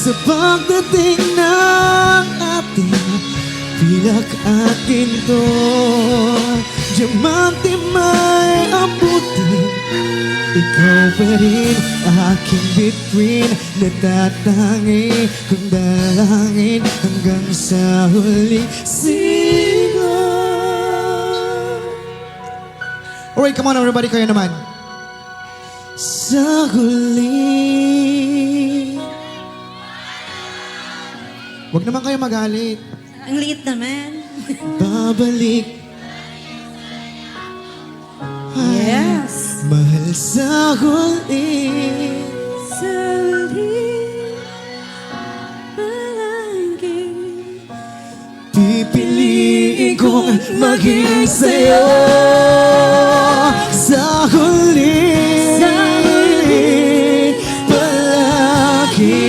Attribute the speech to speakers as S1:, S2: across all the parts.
S1: Sa pagdating ng ating pilak at ginto, diamante may abutin, ikaw pa rin aking bituin. Natatangi kong dalangin hanggang sa huling sigaw. Alright, come on everybody, kayo naman. Sa huli. Huwag naman kayo magalit.
S2: Ang liit naman.
S1: Babalik.
S2: Yes.
S1: Mahal sa huli.
S2: Sa huli, palagi
S1: Pipiliin kong maging sa'yo. Sa huli, palagi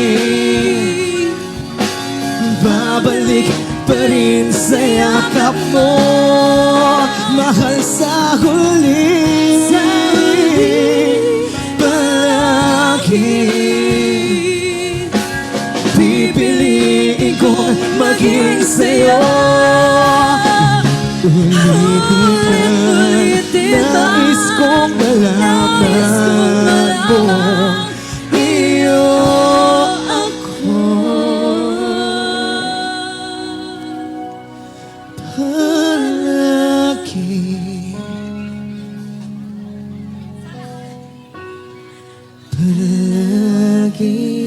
S1: babalik pa rin sa yakap mo. Mahal sa huli, palagi pipiliin kong maging sa'yo. Ulitin na, nais kong malaman mo, iyo ako. Palagi, palagi.